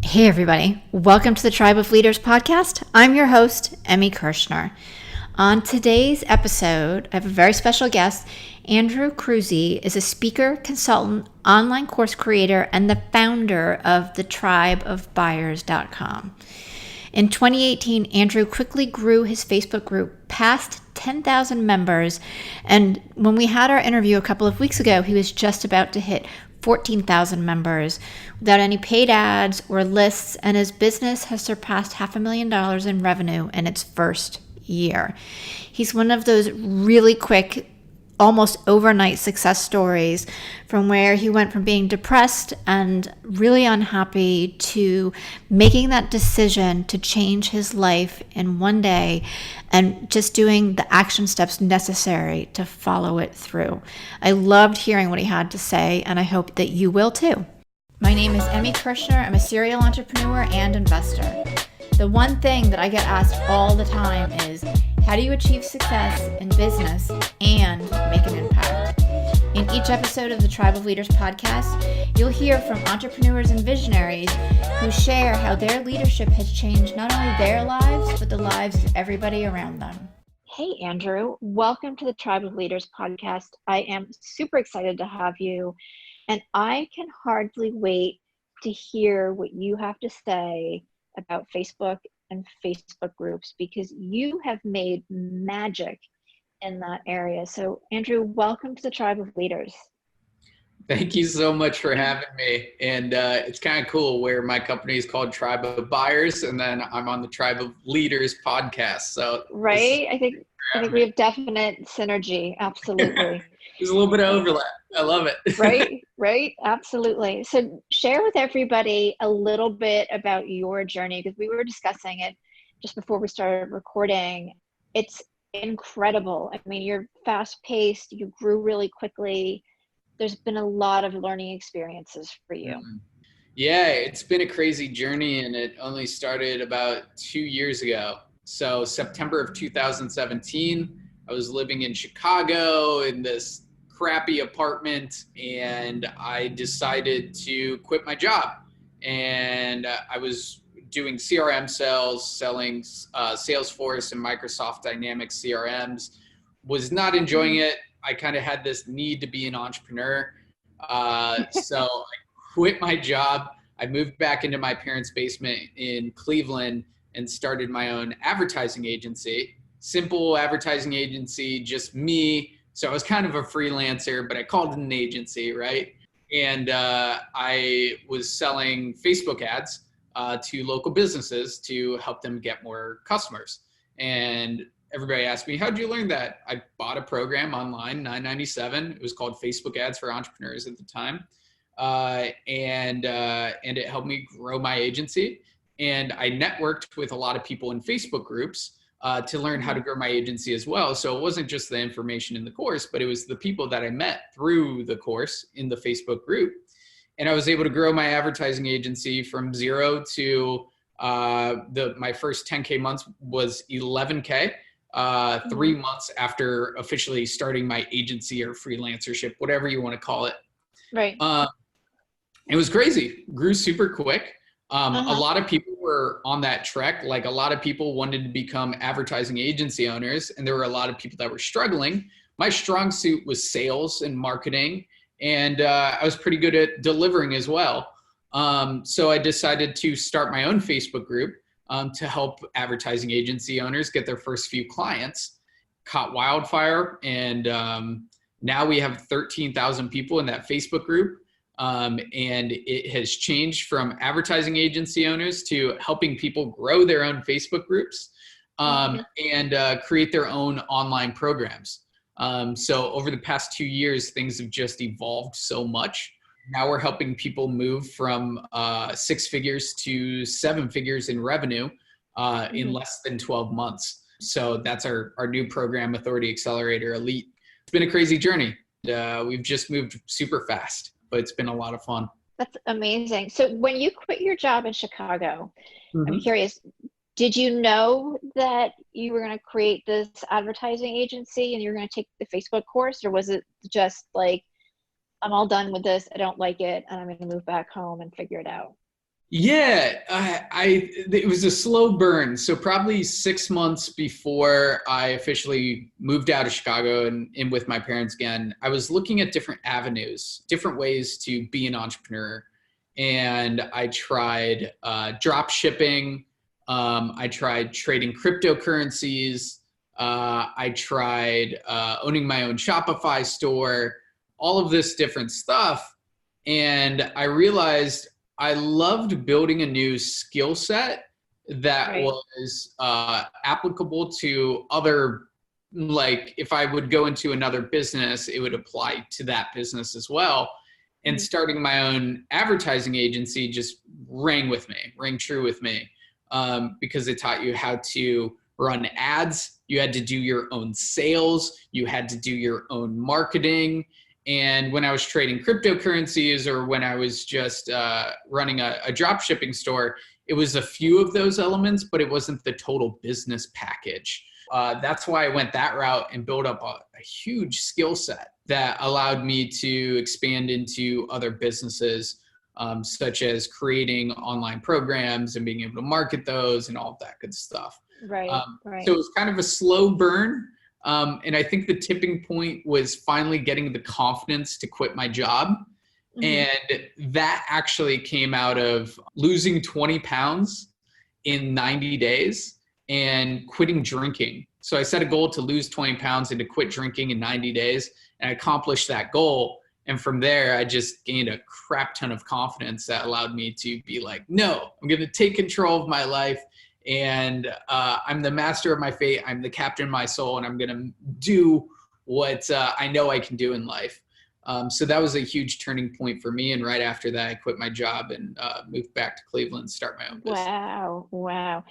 Hey, everybody. Welcome to the Tribe of Leaders podcast. I'm your host, Emmy Kirshner. On today's episode, I have a very special guest. Andrew Kroeze is a speaker, consultant, online course creator, and the founder of the tribeofbuyers.com. In 2018, Andrew quickly grew his Facebook group past 10,000 members, and when we had our interview a couple of weeks ago, he was just about to hit 14,000 members without any paid ads or lists, and his business has surpassed $500,000 in revenue in its first year. He's one of those really quick, almost overnight success stories from where he went from being depressed and really unhappy to making that decision to change his life in one day and just doing the action steps necessary to follow it through. I loved hearing what he had to say, and I hope that you will too. My name is Emmy Kirshner. I'm a serial entrepreneur and investor. The one thing that I get asked all the time is, how do you achieve success in business and make an impact? In each episode of the Tribe of Leaders podcast, you'll hear from entrepreneurs and visionaries who share how their leadership has changed not only their lives, but the lives of everybody around them. Hey, Andrew, welcome to the Tribe of Leaders podcast. I am super excited to have you, and I can hardly wait to hear what you have to say about Facebook and Facebook groups, because you have made magic in that area. So Andrew, welcome to the Tribe of Leaders. Thank you so much for having me. And it's kind of cool where my company is called Tribe of Buyers, and then I'm on the Tribe of Leaders podcast. So right, I think we have definite synergy. Absolutely. There's a little bit of overlap. I love it. Right, absolutely. So share with everybody a little bit about your journey, because we were discussing it just before we started recording. It's incredible. I mean, you're fast paced, you grew really quickly. There's been a lot of learning experiences for you. Yeah, it's been a crazy journey, and it only started about 2 years ago. So September of 2017, I was living in Chicago in this crappy apartment, and I decided to quit my job. And I was doing CRM sales, selling Salesforce and Microsoft Dynamics CRMs, was not enjoying it. I kind of had this need to be an entrepreneur. So I quit my job. I moved back into my parents' basement in Cleveland and started my own advertising agency. Simple advertising agency, just me. So I was kind of a freelancer, but I called it an agency, right? And I was selling Facebook ads to local businesses to help them get more customers. And everybody asked me, how'd you learn that? I bought a program online, $9.97. It was called Facebook Ads for Entrepreneurs at the time. And it helped me grow my agency. And I networked with a lot of people in Facebook groups to learn how to grow my agency as well. So it wasn't just the information in the course, but it was the people that I met through the course in the Facebook group. And I was able to grow my advertising agency from zero to my first 10K months was 11K. 3 months after officially starting my agency or freelancership, whatever you want to call it. Right. It was crazy. Grew super quick. A lot of people were on that trek. Like, a lot of people wanted to become advertising agency owners, and there were a lot of people that were struggling. My strong suit was sales and marketing, and I was pretty good at delivering as well. So I decided to start my own Facebook group to help advertising agency owners get their first few clients. Caught wildfire, and now we have 13,000 people in that Facebook group. And it has changed from advertising agency owners to helping people grow their own Facebook groups and create their own online programs. So over the past 2 years, things have just evolved so much. Now we're helping people move from 6 figures to 7 figures in revenue in less than 12 months. So that's our new program, Authority Accelerator Elite. It's been a crazy journey. We've just moved super fast, but it's been a lot of fun. That's amazing. So when you quit your job in Chicago, I'm curious, did you know that you were going to create this advertising agency and you were going to take the Facebook course, or was it just like, I'm all done with this, I don't like it, and I'm going to move back home and figure it out? Yeah, it was a slow burn. So probably 6 months before I officially moved out of Chicago and in with my parents again, I was looking at different avenues, different ways to be an entrepreneur. And I tried drop shipping. I tried trading cryptocurrencies. I tried owning my own Shopify store, all of this different stuff. And I realized I loved building a new skill set that Right. was applicable to other, like if I would go into another business, it would apply to that business as well. And Mhm. starting my own advertising agency just rang true with me, because it taught you how to run ads. You had to do your own sales. You had to do your own marketing. And when I was trading cryptocurrencies or when I was just running a drop shipping store, it was a few of those elements, but it wasn't the total business package. That's why I went that route and built up a huge skill set that allowed me to expand into other businesses, such as creating online programs and being able to market those and all of that good stuff. Right, So right. it was kind of a slow burn. And I think the tipping point was finally getting the confidence to quit my job. Hmm. And that actually came out of losing 20 pounds in 90 days and quitting drinking. So I set a goal to lose 20 pounds and to quit drinking in 90 days. And I accomplished that goal. And from there, I just gained a crap ton of confidence that allowed me to be like, no, I'm going to take control of my life. And I'm the master of my fate. I'm the captain of my soul. And I'm going to do what I know I can do in life. So that was a huge turning point for me. And right after that, I quit my job and moved back to Cleveland and start my own business. Wow, wow.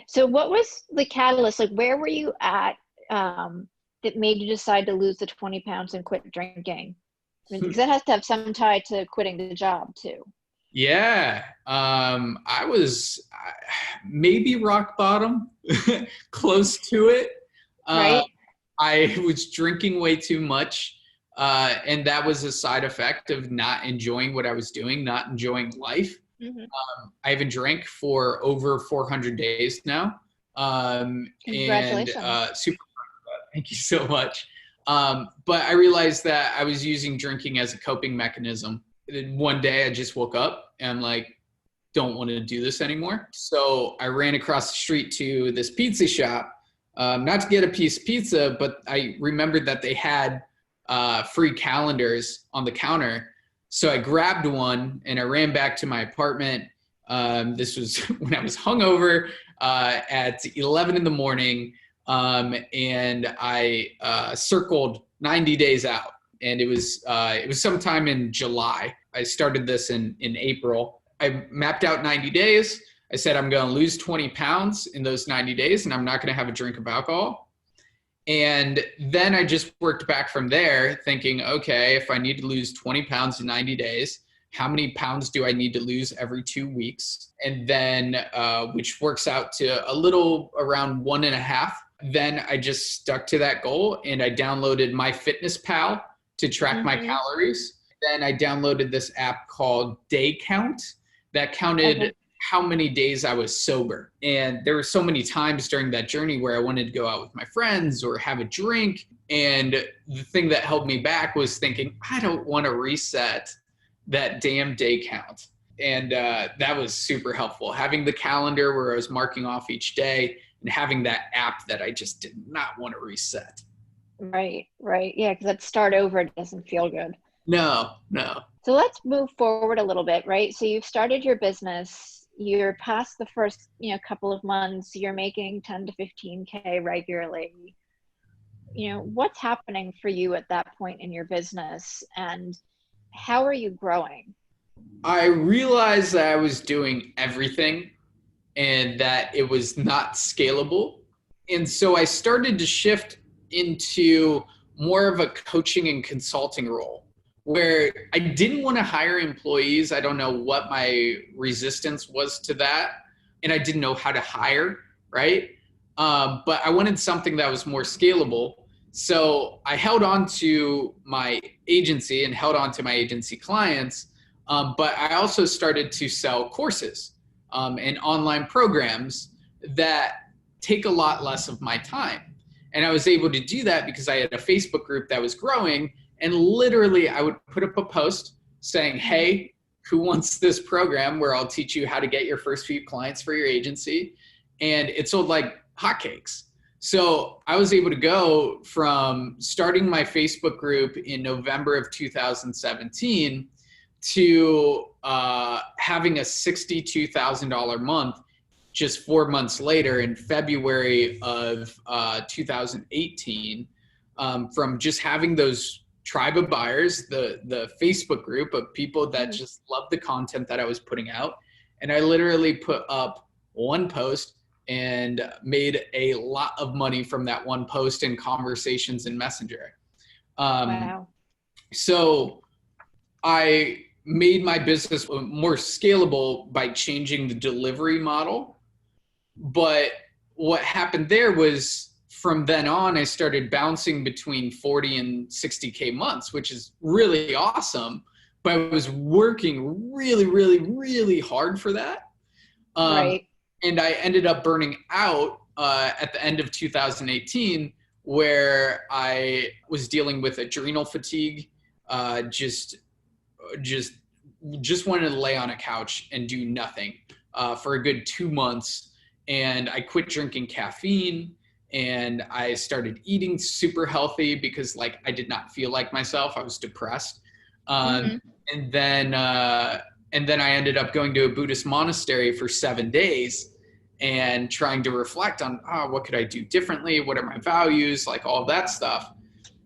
So what was the catalyst? Like where were you at that made you decide to lose the 20 pounds and quit drinking? I mean, because that has to have some tie to quitting the job too, Yeah, I was maybe rock bottom, close to it. Uh, right? I was drinking way too much, and that was a side effect of not enjoying what I was doing, not enjoying life. Hmm. I haven't drank for over 400 days now, and Congratulations. super. Thank you so much. But I realized that I was using drinking as a coping mechanism. One day I just woke up and I'm like, don't want to do this anymore. So I ran across the street to this pizza shop, not to get a piece of pizza, but I remembered that they had free calendars on the counter. So I grabbed one and I ran back to my apartment. This was when I was hungover at 11 in the morning. And I circled 90 days out. And it was sometime in July. I started this in April. I mapped out 90 days. I said I'm going to lose 20 pounds in those 90 days, and I'm not going to have a drink of alcohol. And then I just worked back from there, thinking, okay, if I need to lose 20 pounds in 90 days, how many pounds do I need to lose every 2 weeks? And then, which works out to a little around 1.5. Then I just stuck to that goal and I downloaded MyFitnessPal to track my Hmm. calories. Then I downloaded this app called Day Count that counted Okay. how many days I was sober. And there were so many times during that journey where I wanted to go out with my friends or have a drink. And the thing that held me back was thinking, I don't want to reset that damn day count. And that was super helpful. Having the calendar where I was marking off each day and having that app that I just did not want to reset. Right, right. Yeah, because that start over doesn't feel good. No, no. So let's move forward a little bit, right? So you've started your business, you're past the first, couple of months, you're making 10 to 15K regularly. What's happening for you at that point in your business and how are you growing? I realized that I was doing everything and that it was not scalable. And so I started to shift into more of a coaching and consulting role where I didn't want to hire employees. I don't know what my resistance was to that. And I didn't know how to hire, right? But I wanted something that was more scalable. So I held on to my agency and held on to my agency clients, But I also started to sell courses and online programs that take a lot less of my time. And I was able to do that because I had a Facebook group that was growing. And literally, I would put up a post saying, hey, who wants this program where I'll teach you how to get your first few clients for your agency? And it sold like hotcakes. So I was able to go from starting my Facebook group in November of 2017 to having a $62,000 month just 4 months later in February of 2018, from just having those tribe of buyers, the Facebook group of people that just loved the content that I was putting out. And I literally put up one post and made a lot of money from that one post and conversations in Messenger. Wow. So I made my business more scalable by changing the delivery model. But what happened there was from then on, I started bouncing between 40 and 60K months, which is really awesome. But I was working really, really, really hard for that. Right. And I ended up burning out at the end of 2018, where I was dealing with adrenal fatigue, just wanted to lay on a couch and do nothing for a good 2 months. And I quit drinking caffeine and I started eating super healthy because like I did not feel like myself. I was depressed. And then I ended up going to a Buddhist monastery for 7 days and trying to reflect on, what could I do differently? What are my values? Like all that stuff.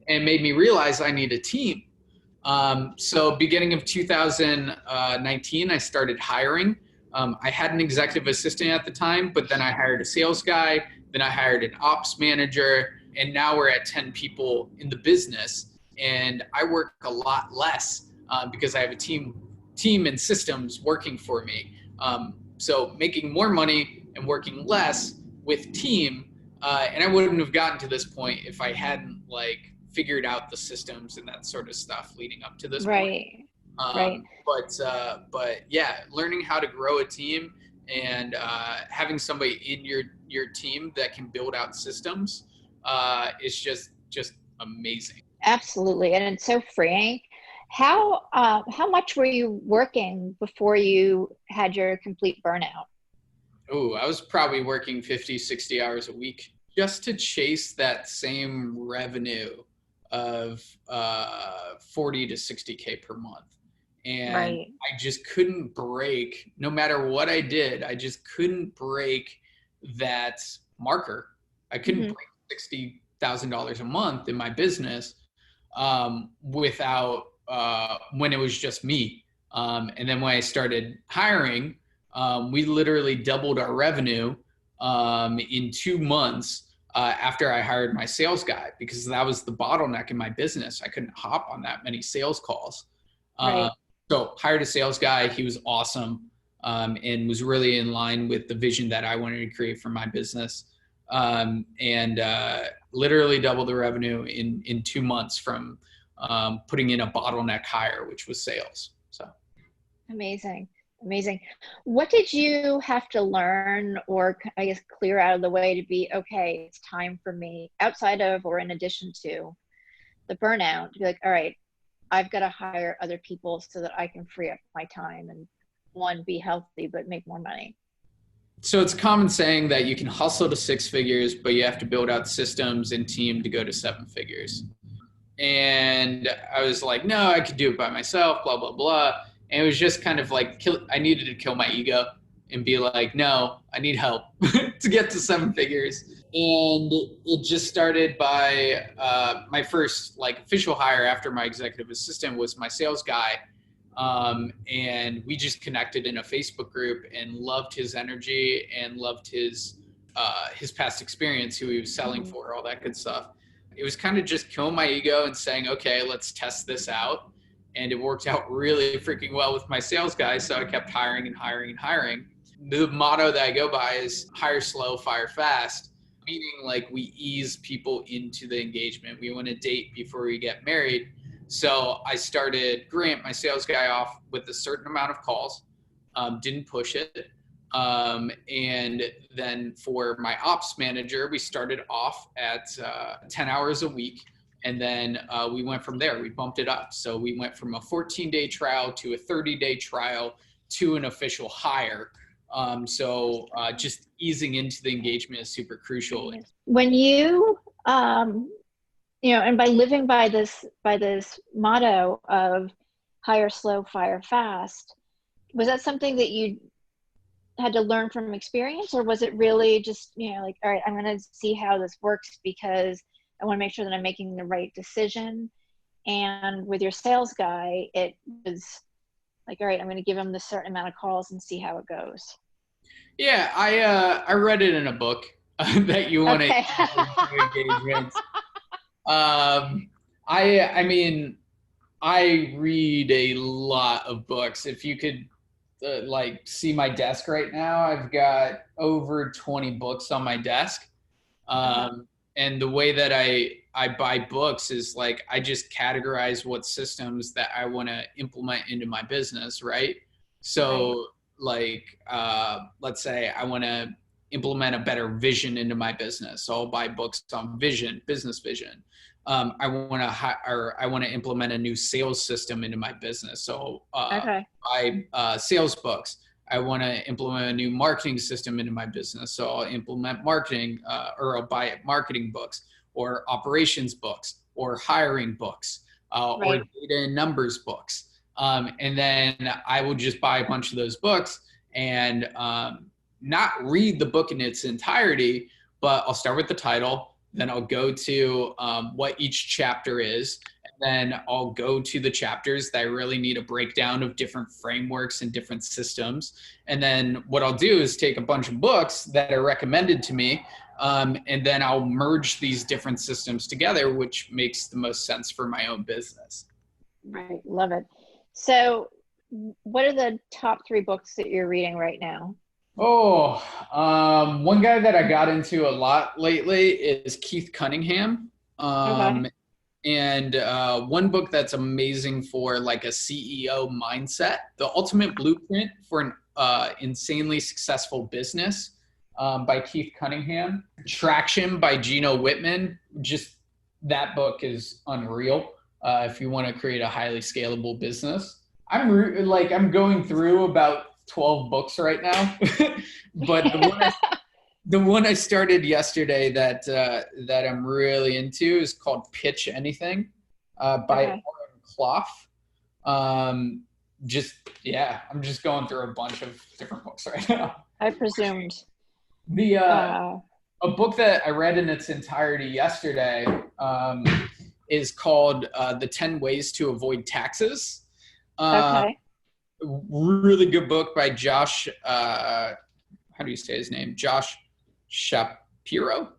And it made me realize I need a team. So beginning of 2019, I started hiring. I had an executive assistant at the time, but then I hired a sales guy, then I hired an ops manager, and now we're at 10 people in the business. And I work a lot less because I have a team and systems working for me. So making more money and working less with team. And I wouldn't have gotten to this point if I hadn't like figured out the systems and that sort of stuff leading up to this point. Right. But yeah, learning how to grow a team and having somebody in your team that can build out systems is just amazing. Absolutely. And it's so freeing. How much were you working before you had your complete burnout? Oh, I was probably working 50, 60 hours a week just to chase that same revenue of 40 to 60K per month. And Right. I just couldn't break, no matter what I did, I just couldn't break that marker. I couldn't break $60,000 a month in my business without when it was just me. And then when I started hiring, we literally doubled our revenue in 2 months after I hired my sales guy, because that was the bottleneck in my business. I couldn't hop on that many sales calls. Right. So hired a sales guy. He was awesome and was really in line with the vision that I wanted to create for my business. And literally doubled the revenue in 2 months from putting in a bottleneck hire, which was sales. So Amazing. What did you have to learn or I guess clear out of the way to be, okay, it's time for me outside of or in addition to the burnout to be like, all right, I've got to hire other people so that I can free up my time and one, be healthy, but make more money. So it's a common saying that you can hustle to 6 figures, but you have to build out systems and team to go to 7 figures. And I was like, no, I could do it by myself, blah, blah, blah. And it was just kind of like, I needed to kill my ego and be like, no, I need help to get to 7 figures. And it just started by my first like official hire after my executive assistant was my sales guy. And we just connected in a Facebook group and loved his energy and loved his past experience, who he was selling for, all that good stuff. It was kind of just killing my ego and saying, okay, let's test this out. And it worked out really freaking well with my sales guy. So I kept hiring and hiring and hiring. The motto that I go by is hire slow, fire fast, meaning like we ease people into the engagement. We want to date before we get married. So I started Grant, my sales guy, off with a certain amount of calls, didn't push it. And then for my ops manager, we started off at 10 hours a week. And then we went from there. We bumped it up. So we went from a 14-day trial to a 30-day trial to an official hire. So just easing into the engagement is super crucial. When you, and by living by this motto of hire slow, fire fast, was that something that you had to learn from experience, or was it really just, like, all right, I'm going to see how this works because I want to make sure that I'm making the right decision? And with your sales guy, it was like, all right, I'm going to give him this certain amount of calls and see how it goes. Yeah, I read it in a book that you want Okay. to engagements. I mean, I read a lot of books. If you could like see my desk right now, I've got over 20 books on my desk. And the way that I buy books is like, I just categorize what systems that I want to implement into my business, right? So like, let's say I want to implement a better vision into my business. So I'll buy books on vision, business vision. I want to implement a new sales system into my business. So buy sales books. I want to implement a new marketing system into my business. So I'll implement marketing, or I'll buy marketing books, or operations books, or hiring books, or data and numbers books. And then I will just buy a bunch of those books and not read the book in its entirety, but I'll start with the title. Then I'll go to what each chapter is. And then I'll go to the chapters that I really need a breakdown of different frameworks and different systems. And then what I'll do is take a bunch of books that are recommended to me, and then I'll merge these different systems together, which makes the most sense for my own business. Right. Love it. So what are the top 3 books that you're reading right now? One guy that I got into a lot lately is Keith Cunningham. And one book that's amazing for like a CEO mindset, The Ultimate Blueprint for an Insanely Successful Business, by Keith Cunningham. Traction by Gino Wickman. Just that book is unreal if you want to create a highly scalable business. I'm going through about 12 books right now, but the one I started yesterday that I'm really into is called Pitch Anything, by Oren Clough. I'm just going through a bunch of different books right now. I presumed. A book that I read in its entirety yesterday is called The 10 Ways to Avoid Taxes. Really good book by Josh, how do you say his name? Josh Shapiro.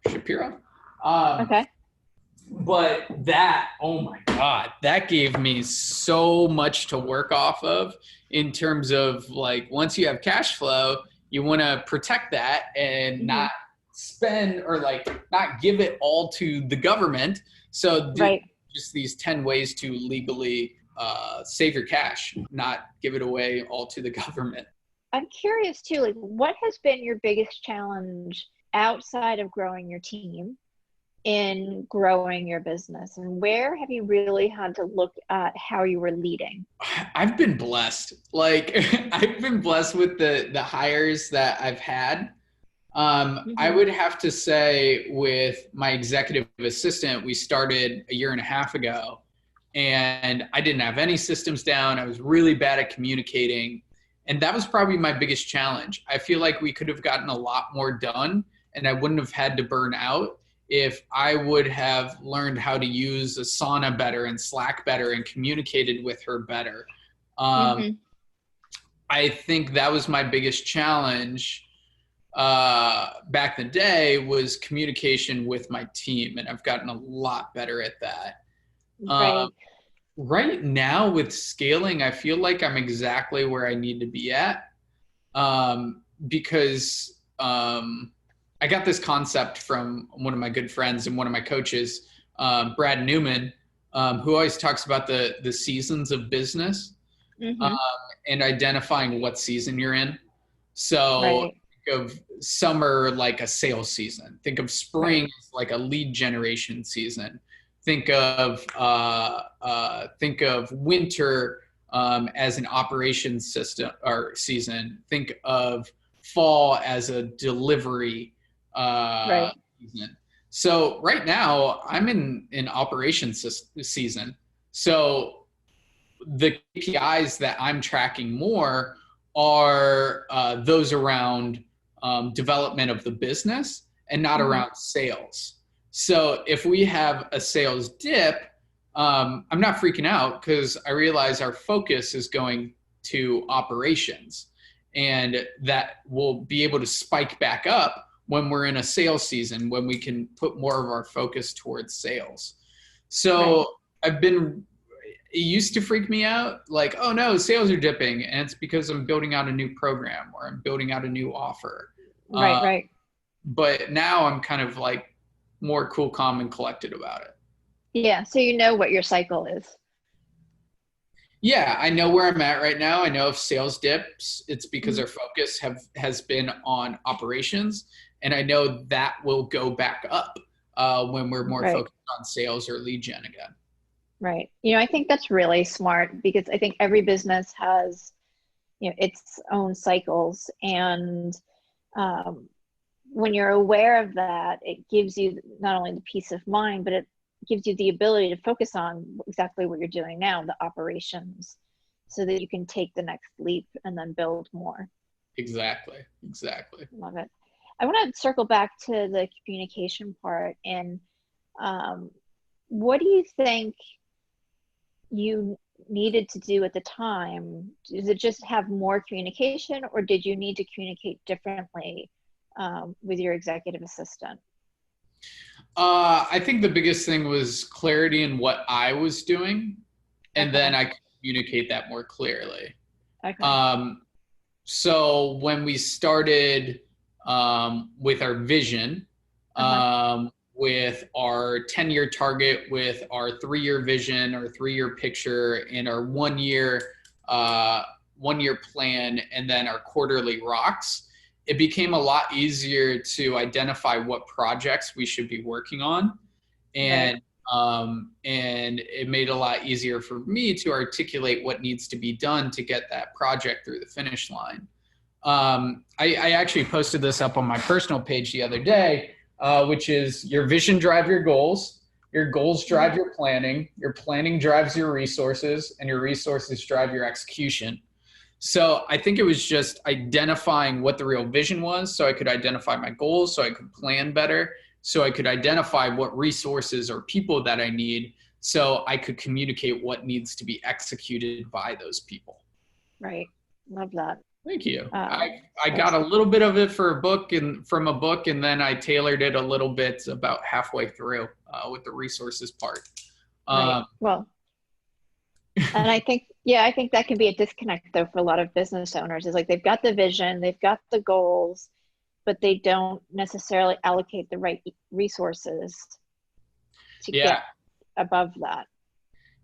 But that, oh my God, that gave me so much to work off of in terms of like, once you have cash flow, you want to protect that and not spend or like not give it all to the government. So just these 10 ways to legally save your cash, not give it away all to the government. I'm curious too, like, what has been your biggest challenge outside of growing your team in growing your business, and where have you really had to look at how you were leading? I've been blessed. Like I've been blessed with the hires that I've had. I would have to say with my executive assistant, we started a year and a half ago, and I didn't have any systems down. I was really bad at communicating. And that was probably my biggest challenge. I feel like we could have gotten a lot more done, and I wouldn't have had to burn out if I would have learned how to use Asana better and Slack better and communicated with her better. I think that was my biggest challenge back in the day, was communication with my team, and I've gotten a lot better at that. Right now with scaling, I feel like I'm exactly where I need to be at, because I got this concept from one of my good friends and one of my coaches, Brad Newman, who always talks about the seasons of business, um, Mm-hmm. and identifying what season you're in. So Right. think of summer like a sales season. Think of Right. spring as like a lead generation season. Think of winter as an operations system or season. Think of fall as a delivery uh, Right. season. So right now I'm in an operations season. So the KPIs that I'm tracking more are those around development of the business and not Mm-hmm. around sales. So if we have a sales dip, I'm not freaking out because I realize our focus is going to operations, and that will be able to spike back up when we're in a sales season, when we can put more of our focus towards sales. Right. So I've been it used to freak me out like, oh no, sales are dipping, and it's because I'm building out a new program or I'm building out a new offer. Right. Right. But now I'm kind of like more cool, calm, and collected about it. Yeah. So you know what your cycle is. Yeah, I know where I'm at right now. I know if sales dips, it's because Mhm. our focus has been on operations, and I know that will go back up when we're more Right. focused on sales or lead gen again. Right. I think that's really smart because I think every business has, its own cycles. And um, when you're aware of that, it gives you not only the peace of mind, but it gives you the ability to focus on exactly what you're doing now, the operations, so that you can take the next leap and then build more. Exactly. Exactly. Love it. I want to circle back to the communication part. And um, what do you think you needed to do at the time? Is it just have more communication, or did you need to communicate differently with your executive assistant? I think the biggest thing was clarity in what I was doing, and then Okay. I could communicate that more clearly. Okay. Um, so when we started with our vision, Uh-huh. with our 10-year target, with our 3-year vision, our 3-year picture, and our uh, 1-year plan, and then our quarterly rocks, it became a lot easier to identify what projects we should be working on, Right. and and it made it a lot easier for me to articulate what needs to be done to get that project through the finish line. I actually posted this up on my personal page the other day, which is your vision drive your goals Mhm. drive your planning drives your resources, and your resources drive your execution. So I think it was just identifying what the real vision was so I could identify my goals, so I could plan better, so I could identify what resources or people that I need, so I could communicate what needs to be executed by those people. Right. Love that. Thank you. Um, I got that's a little bit of it for a book and from a book, and then I tailored it a little bit about halfway through with the resources part. right. Um, Well, and I think, yeah, I think that can be a disconnect though for a lot of business owners. Is like they've got the vision, they've got the goals, but they don't necessarily allocate the right resources to yeah, get above that.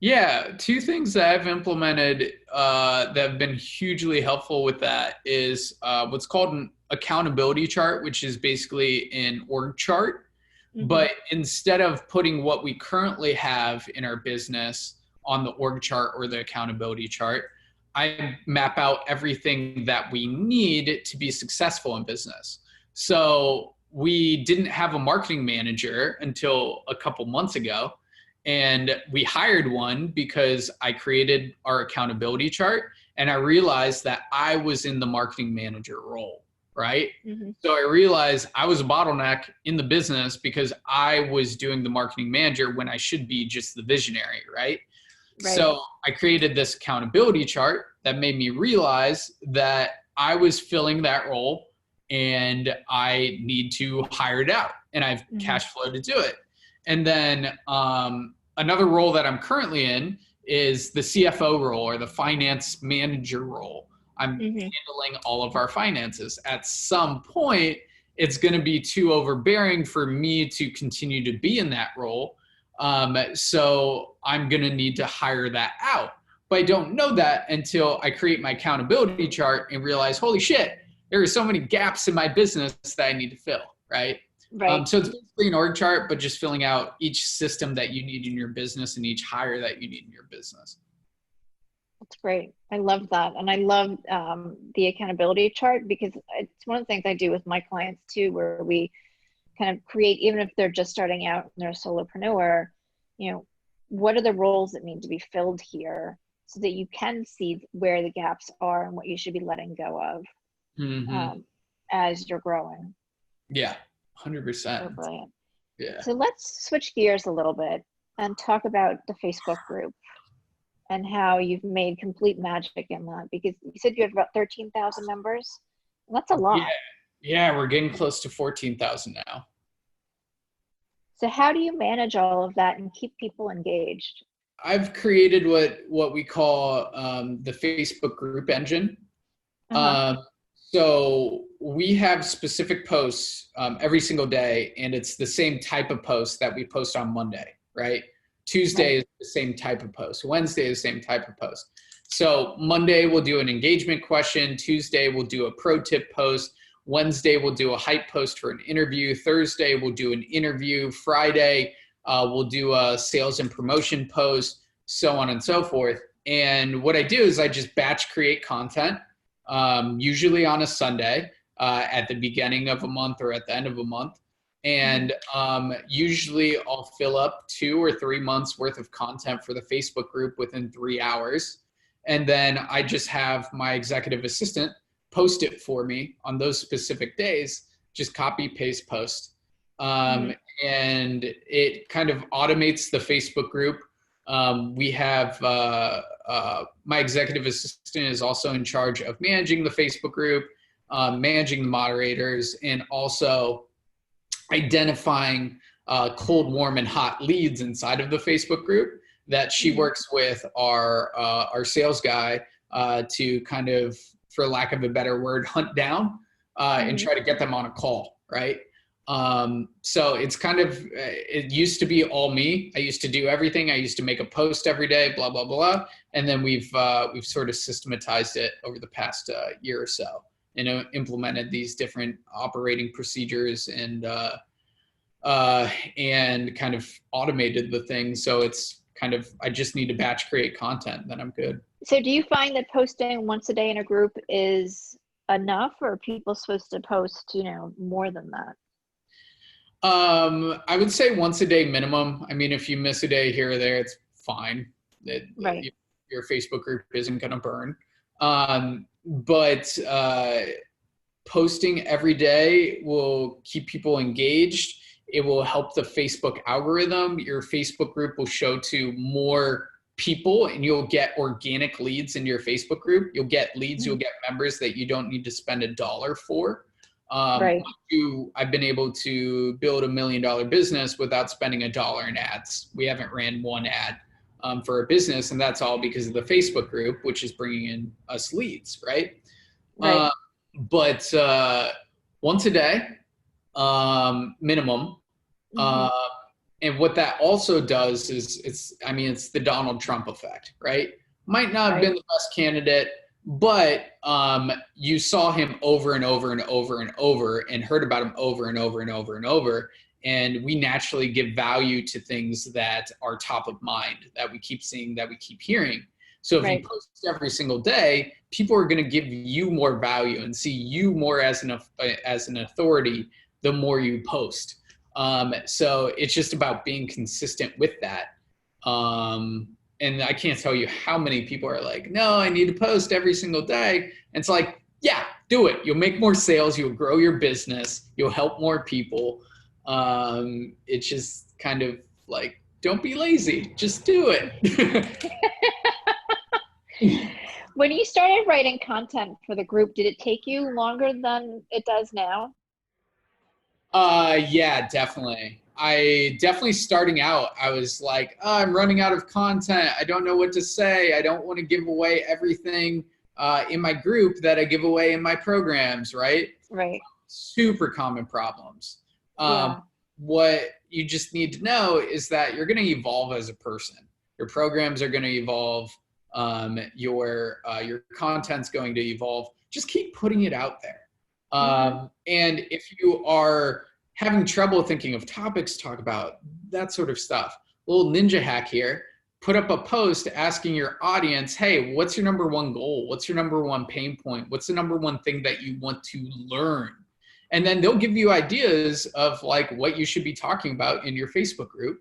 Yeah, two things that I've implemented that have been hugely helpful with that is what's called an accountability chart, which is basically an org chart. Hmm. But instead of putting what we currently have in our business on the org chart or the accountability chart, I map out everything that we need to be successful in business. So we didn't have a marketing manager until a couple months ago, and we hired one because I created our accountability chart and I realized that I was in the marketing manager role, right? Hmm. So I realized I was a bottleneck in the business because I was doing the marketing manager when I should be just the visionary, right? Right. So I created this accountability chart that made me realize that I was filling that role and I need to hire it out, and I've Hmm. cash flow to do it. And then another role that I'm currently in is the CFO role or the finance manager role. I'm Hmm. handling all of our finances. At some point, it's going to be too overbearing for me to continue to be in that role. So I'm going to need to hire that out. But I don't know that until I create my accountability chart and realize, holy shit, there are so many gaps in my business that I need to fill, right? Right. So it's basically an org chart, but just filling out each system that you need in your business and each hire that you need in your business. That's great. I love that. And I love the accountability chart, because it's one of the things I do with my clients too, where we kind of create, even if they're just starting out and they're a solopreneur, what are the roles that need to be filled here so that you can see where the gaps are and what you should be letting go of as you're growing. Yeah, 100%. So brilliant. Yeah. So let's switch gears a little bit and talk about the Facebook group and how you've made complete magic in that, because you said you have about 13,000 members. That's a lot. Yeah, we're getting close to 14,000 now. So how do you manage all of that and keep people engaged? I've created what we call the Facebook group engine. So we have specific posts every single day, and it's the same type of post that we post on Monday, right? Tuesday is the same type of post. Wednesday is the same type of post. So Monday we'll do an engagement question. Tuesday we'll do a pro tip post. Wednesday we'll do a hype post for an interview. Thursday we'll do an interview. Friday we'll do a sales and promotion post, so on and so forth. And what I do is I just batch create content, usually on a Sunday at the beginning of a month or at the end of a month. And usually I'll fill up 2 or 3 months worth of content for the Facebook group within 3 hours. And then I just have my executive assistant post it for me on those specific days, just copy, paste, post. And it kind of automates the Facebook group. We have my executive assistant is also in charge of managing the Facebook group, managing the moderators, and also identifying cold, warm, and hot leads inside of the Facebook group that she works with our sales guy to kind of, for lack of a better word, hunt down and try to get them on a call, right? So it's kind of, it used to be all me. I used to do everything. I used to make a post every day, blah, blah, blah. And then we've sort of systematized it over the past year or so, and implemented these different operating procedures and kind of automated the thing. So it's kind of, I just need to batch create content, then I'm good. So do you find that posting once a day in a group is enough, or are people supposed to post, more than that? I would say once a day minimum. I mean, if you miss a day here or there, it's fine. Right. Your Facebook group isn't going to burn. But posting every day will keep people engaged. It will help the Facebook algorithm. Your Facebook group will show to more people, and you'll get organic leads in your Facebook group. You'll get leads, you'll get members that you don't need to spend $1 for. Right. I've been able to build $1 million business without spending $1 in ads. We haven't ran one ad for a business, and that's all because of the Facebook group, which is bringing in us leads, right? Right. But once a day, minimum. And what that also does is it's the Donald Trump effect, right? Might not have been the best candidate, but you saw him over and over and over and over and heard about him over and over and over and over. And we naturally give value to things that are top of mind, that we keep seeing, that we keep hearing. So if you post every single day, people are going to give you more value and see you more as an authority the more you post. So it's just about being consistent with that. And I can't tell you how many people are like, no, I need to post every single day. And it's like, yeah, do it. You'll make more sales. You'll grow your business. You'll help more people. It's just kind of like, don't be lazy. Just do it. When you started writing content for the group, did it take you longer than it does now? Yeah, definitely. Starting out, I was like, oh, I'm running out of content. I don't know what to say. I don't want to give away everything in my group that I give away in my programs, right? Right. Super common problems. Yeah. what you just need to know is that you're going to evolve as a person. Your programs are going to evolve. Your content's going to evolve. Just keep putting it out there. And if you are having trouble thinking of topics to talk about, that sort of stuff, little ninja hack here, put up a post asking your audience, hey, what's your number one goal? What's your number one pain point? What's the number one thing that you want to learn? And then they'll give you ideas of like what you should be talking about in your Facebook group.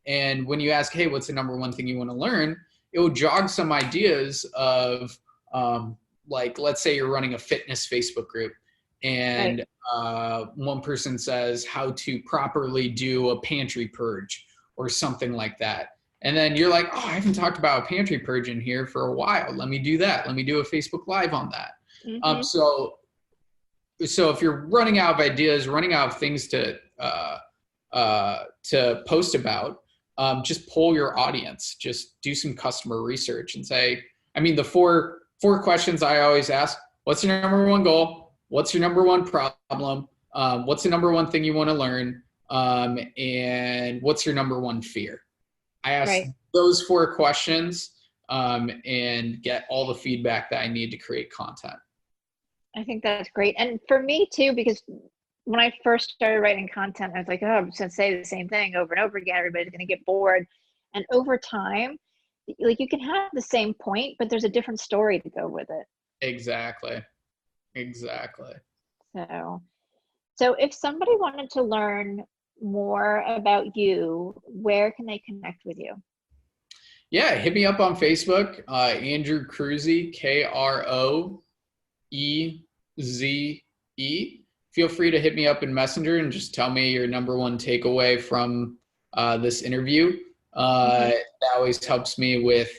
And when you ask, hey, what's the number one thing you want to learn? It will jog some ideas of like, let's say you're running a fitness Facebook group and one person says how to properly do a pantry purge or something like that. And then you're like, oh, I haven't talked about a pantry purge in here for a while. Let me do that. Let me do a Facebook Live on that. So if you're running out of ideas, running out of things to post about, just poll your audience. Just do some customer research and say, I mean, the four questions I always ask: what's your number one goal? What's your number one problem? What's the number one thing you want to learn? And what's your number one fear? I ask those 4 questions and get all the feedback that I need to create content. I think that's great. And for me too, because when I first started writing content, I was like, oh, I'm just going to say the same thing over and over again. Everybody's going to get bored. And over time, like, you can have the same point, but there's a different story to go with it. Exactly. So if somebody wanted to learn more about you, where can they connect with you? Yeah, hit me up on Facebook, Andrew Kroeze, Kroeze. Feel free to hit me up in Messenger and just tell me your number one takeaway from this interview. That always helps me with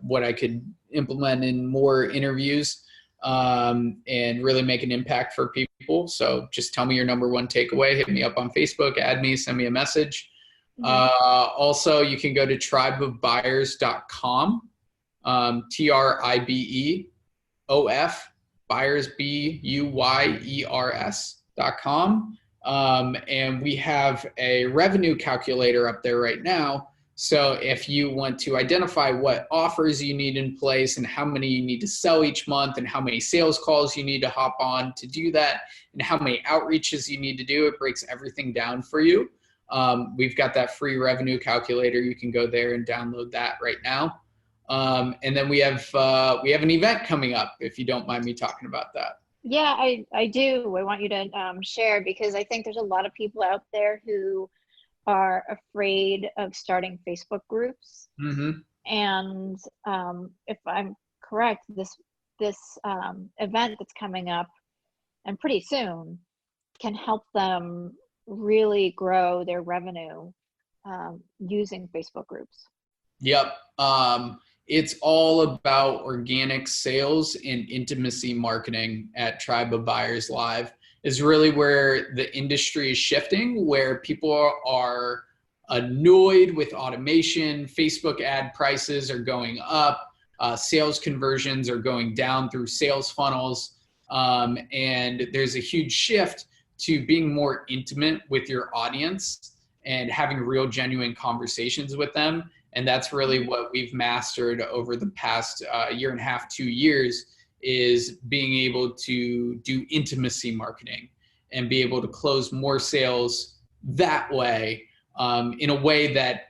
what I could implement in more interviews and really make an impact for people. So just tell me your number one takeaway. Hit me up on Facebook, add me, send me a message. Also, you can go to tribeofbuyers.com, TRIBEOF, buyers, BUYERS.com. And we have a revenue calculator up there right now. So if you want to identify what offers you need in place and how many you need to sell each month and how many sales calls you need to hop on to do that and how many outreaches you need to do, it breaks everything down for you. We've got that free revenue calculator. You can go there and download that right now. And then we have an event coming up, if you don't mind me talking about that. Yeah, I do. I want you to share, because I think there's a lot of people out there who are afraid of starting Facebook groups. And if I'm correct, this event that's coming up and pretty soon can help them really grow their revenue using Facebook groups. Yep. It's all about organic sales and intimacy marketing at Tribe of Buyers Live. Is really where the industry is shifting, where people are annoyed with automation. Facebook ad prices are going up. Sales conversions are going down through sales funnels. And there's a huge shift to being more intimate with your audience and having real, genuine conversations with them. And that's really what we've mastered over the past year and a half, 2 years, is being able to do intimacy marketing and be able to close more sales that way, in a way that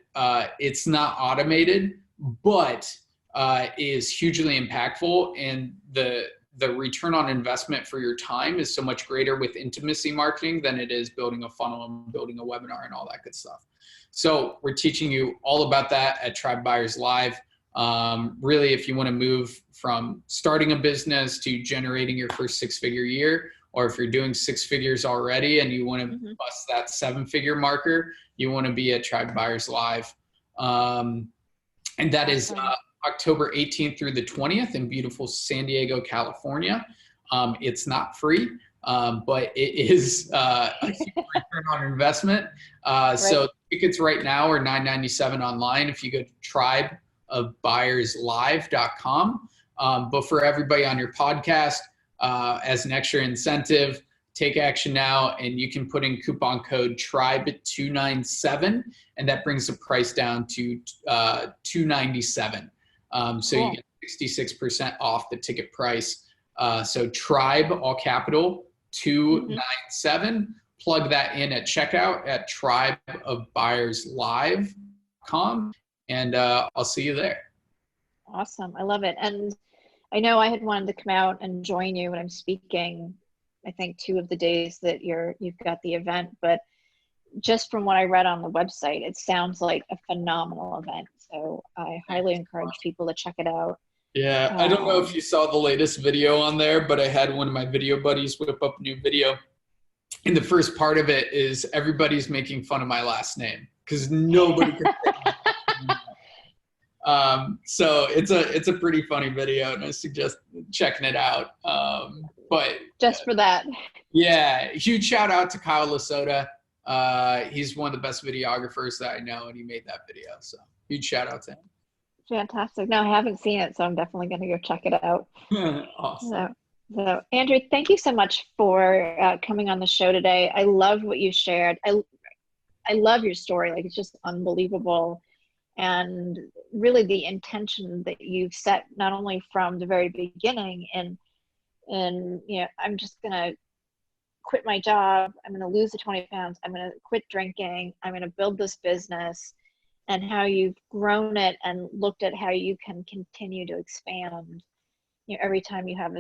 it's not automated, but is hugely impactful. And the return on investment for your time is so much greater with intimacy marketing than it is building a funnel and building a webinar and all that good stuff. So we're teaching you all about that at Tribe Buyers Live. Really, if you want to move from starting a business to generating your first 6-figure year, or if you're doing 6 figures already and you want to bust that 7-figure marker, you want to be at Tribe Buyers Live. And that is October 18th through the 20th in beautiful San Diego, California. It's not free, but it is a huge return on investment. So tickets right now are $9.97 online if you go to tribeofbuyerslive.com. But for everybody on your podcast, as an extra incentive, take action now, and you can put in coupon code TRIBE297, and that brings the price down to $297. So Cool. you get 66% off the ticket price. So TRIBE, all capital, 297. Plug that in at checkout at tribeofbuyerslive.com, and I'll see you there. Awesome. I love it. And I know I had wanted to come out and join you when I'm speaking, I think 2 of the days that you've got the event, but just from what I read on the website, it sounds like a phenomenal event. So I highly encourage people to check it out. Yeah, I don't know if you saw the latest video on there, but I had one of my video buddies whip up a new video. And the first part of it is everybody's making fun of my last name because nobody can say so it's a pretty funny video, and I suggest checking it out. But just for that. Yeah, huge shout out to Kyle Lasota. He's one of the best videographers that I know, and he made that video. So huge shout out to him. Fantastic. No, I haven't seen it, so I'm definitely going to go check it out. Awesome. So Andrew, thank you so much for coming on the show today. I love what you shared. I love your story. Like, it's just unbelievable. And really the intention that you've set, not only from the very beginning and I'm just going to quit my job. I'm going to lose the 20 pounds. I'm going to quit drinking. I'm going to build this business, and how you've grown it and looked at how you can continue to expand, every time you have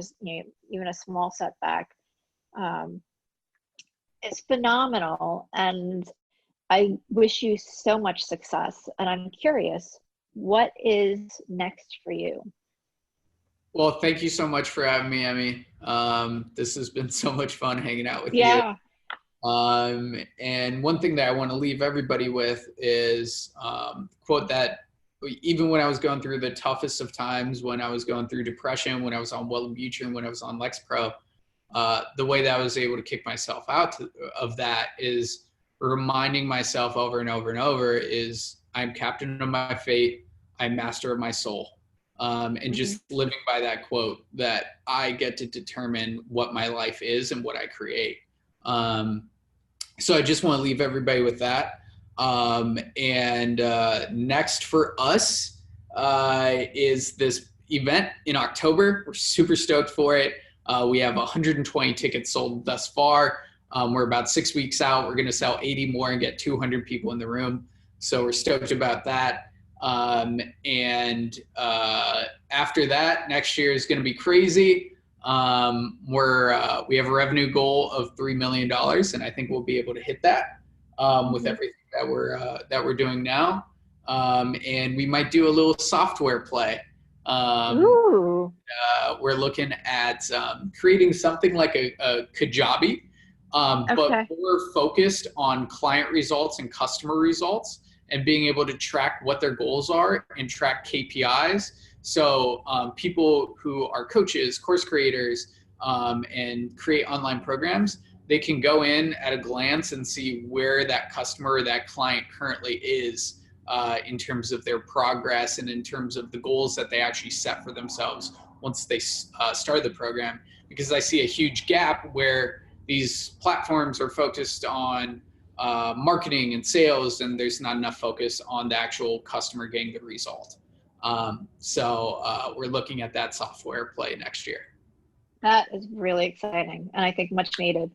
even a small setback. It's phenomenal. And I wish you so much success. And I'm curious, what is next for you? Well, thank you so much for having me, Emmy. This has been so much fun hanging out with you. And one thing that I want to leave everybody with is quote that even when I was going through the toughest of times, when I was going through depression, when I was on Wellbutrin, when I was on Lexapro, the way that I was able to kick myself out of that is reminding myself over and over and over is I'm captain of my fate, I'm master of my soul. And just living by that quote that I get to determine what my life is and what I create. So I just want to leave everybody with that. Next for us is this event in October. We're super stoked for it. We have 120 tickets sold thus far. We're about 6 weeks out. We're going to sell 80 more and get 200 people in the room. So we're stoked about that. After that, next year is going to be crazy. We have a revenue goal of $3 million, and I think we'll be able to hit that with everything that we're doing now. And we might do a little software play. We're looking at creating something like a Kajabi, but more focused on client results and customer results, and being able to track what their goals are and track KPIs. So people who are coaches, course creators, and create online programs, they can go in at a glance and see where that customer or that client currently is in terms of their progress and in terms of the goals that they actually set for themselves once they start the program. Because I see a huge gap where these platforms are focused on marketing and sales, and there's not enough focus on the actual customer getting the result. So we're looking at that software play next year. That is really exciting, and I think much needed.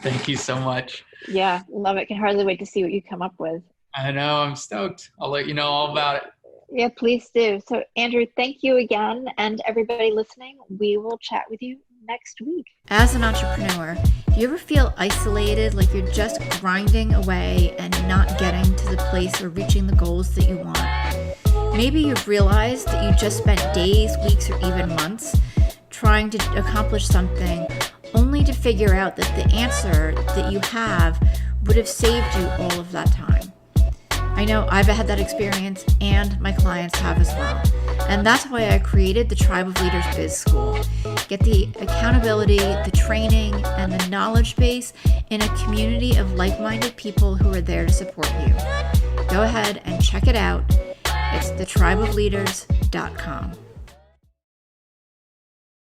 Thank you so much. Yeah, love it. Can hardly wait to see what you come up with. I know, I'm stoked. I'll let you know all about it. Yeah, please do. So Andrew, thank you again. And everybody listening, we will chat with you next week. As an entrepreneur, do you ever feel isolated, like you're just grinding away and not getting to the place or reaching the goals that you want? Maybe you've realized that you just spent days, weeks, or even months trying to accomplish something only to figure out that the answer that you have would have saved you all of that time. I know I've had that experience, and my clients have as well. And that's why I created the Tribe of Leaders Biz School. Get the accountability, the training, and the knowledge base in a community of like-minded people who are there to support you. Go ahead and check it out. It's thetribeofleaders.com.